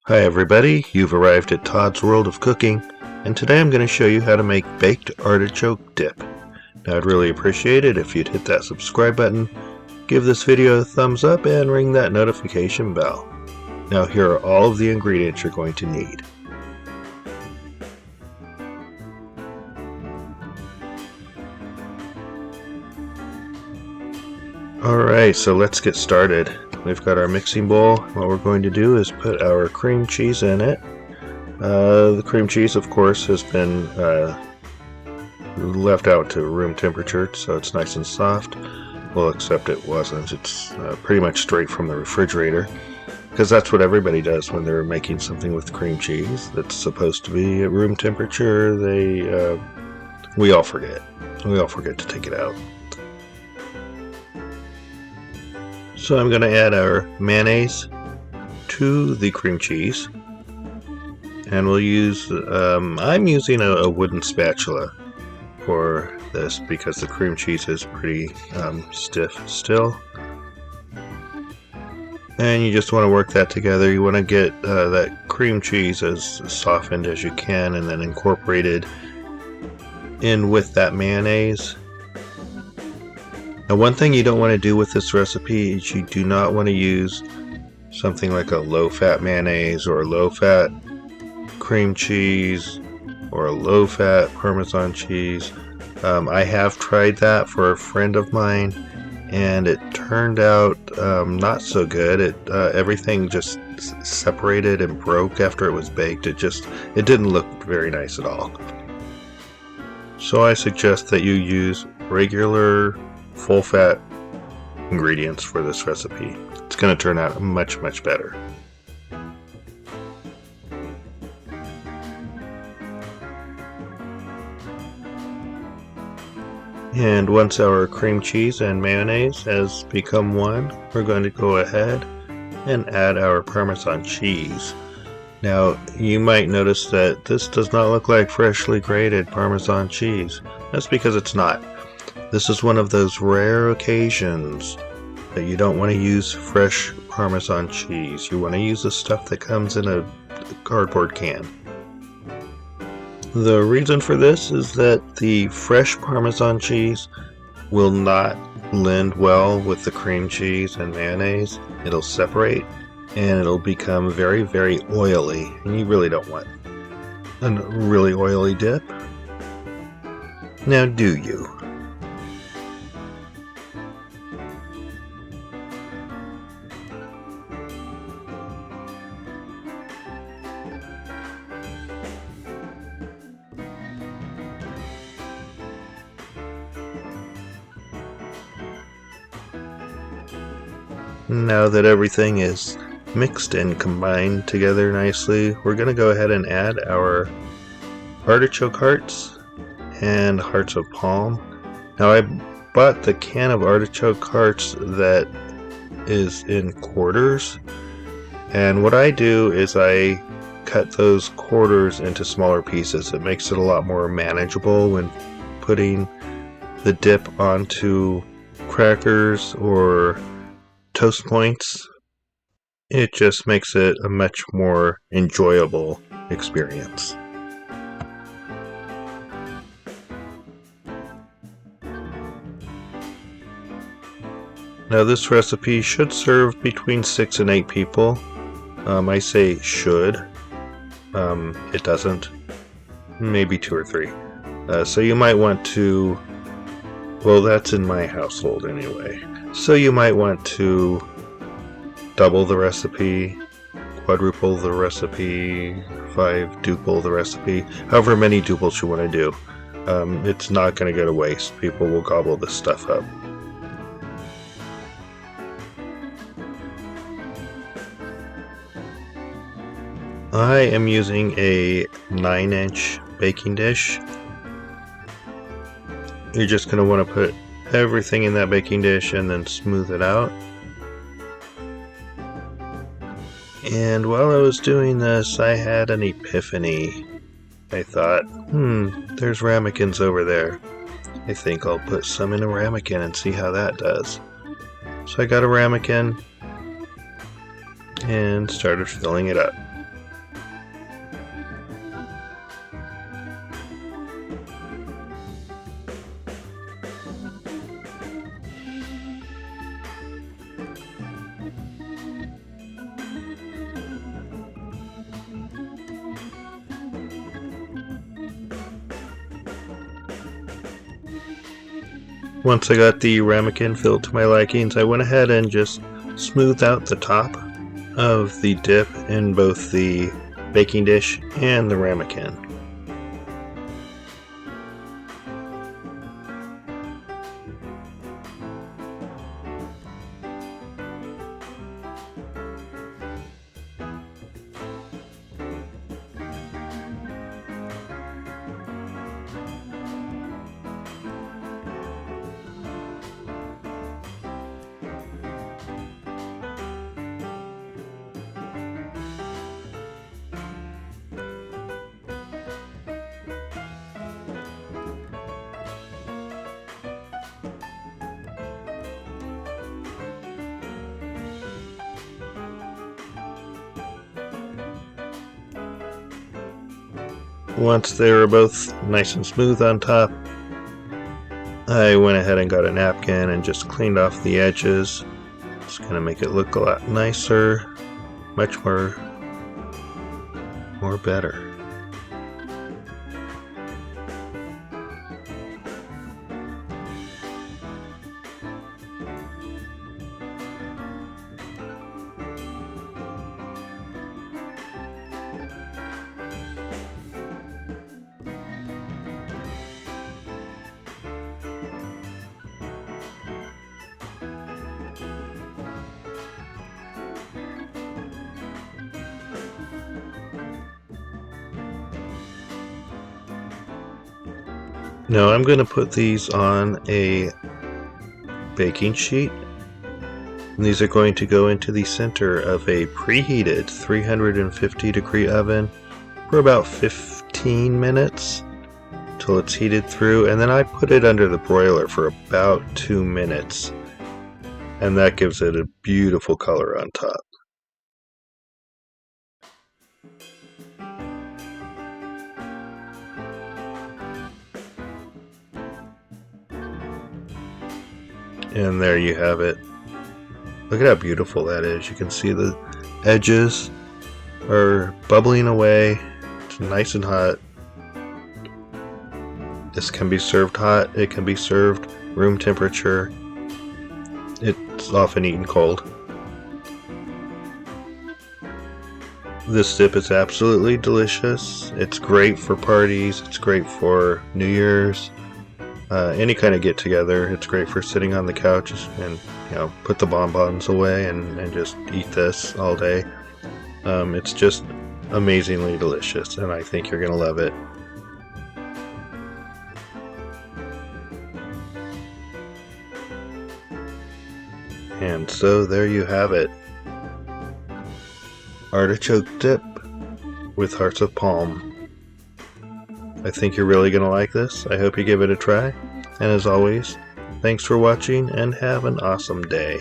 Hi everybody, you've arrived at Todd's World of Cooking, and today I'm going to show you how to make baked artichoke dip. Now I'd really appreciate it if you'd hit that subscribe button, give this video a thumbs up, and ring that notification bell. Now here are all of the ingredients you're going to need. Alright, so let's get started. We've got our mixing bowl. What we're going to do is put our cream cheese in it. The cream cheese, of course, has been left out to room temperature, so it's nice and soft. Well, except it wasn't. It's pretty much straight from the refrigerator, because that's what everybody does when they're making something with cream cheese that's supposed to be at room temperature. We all forget. We all forget to take it out. So I'm going to add our mayonnaise to the cream cheese, and we'll use, I'm using a wooden spatula for this because the cream cheese is pretty stiff still. And you just want to work that together. You want to get that cream cheese as softened as you can and then incorporated in with that mayonnaise. Now, one thing you don't want to do with this recipe is you do not want to use something like a low-fat mayonnaise or a low-fat cream cheese or a low-fat Parmesan cheese. I have tried that for a friend of mine, and it turned out not so good. Everything just separated and broke after it was baked. It didn't look very nice at all. So I suggest that you use regular full-fat ingredients for this recipe. It's going to turn out much better. And once our cream cheese and mayonnaise has become one, we're going to go ahead and add our Parmesan cheese. Now, you might notice that this does not look like freshly grated Parmesan cheese. That's because it's not. This is one of those rare occasions that you don't want to use fresh Parmesan cheese. You want to use the stuff that comes in a cardboard can. The reason for this is that the fresh Parmesan cheese will not blend well with the cream cheese and mayonnaise. It'll separate and it'll become very oily, and you really don't want a really oily dip. Now, do you? Now that everything is mixed and combined together nicely, we're going to go ahead and add our artichoke hearts and hearts of palm. Now, I bought the can of artichoke hearts that is in quarters, and what I do is I cut those quarters into smaller pieces. It makes it a lot more manageable when putting the dip onto crackers or toast points. It just makes it a much more enjoyable experience. Now, this recipe should serve between 6 and 8 people. I say should. It doesn't. Maybe 2 or 3. So you might want to, well, that's in my household anyway. So you might want to double the recipe, quadruple the recipe, 5-duple the recipe, however many duples you want to do. It's not going to go to waste. People will gobble this stuff up. I am using a 9-inch baking dish. You're just going to want to put everything in that baking dish and then smooth it out. And while I was doing this, I had an epiphany. I thought, there's ramekins over there. I think I'll put some in a ramekin and see how that does. So I got a ramekin and started filling it up. Once I got the ramekin filled to my likings, I went ahead and just smoothed out the top of the dip in both the baking dish and the ramekin. Once they were both nice and smooth on top, I went ahead and got a napkin and just cleaned off the edges. It's going to make it look a lot nicer, much more better. Now I'm going to put these on a baking sheet. And these are going to go into the center of a preheated 350 degree oven for about 15 minutes till it's heated through, and then I put it under the broiler for about 2 minutes, and that gives it a beautiful color on top. And there you have it. Look at how beautiful that is. You can see the edges are bubbling away. It's nice and hot. This can be served hot. It can be served room temperature. It's often eaten cold. This dip is absolutely delicious. It's great for parties. It's great for New Year's. Any kind of get together. It's great for sitting on the couch and put the bonbons away and just eat this all day. It's just amazingly delicious, and I think you're gonna love it. And so there you have it. Artichoke dip with hearts of palm. I think you're really going to like this. I hope you give it a try. And as always, thanks for watching and have an awesome day.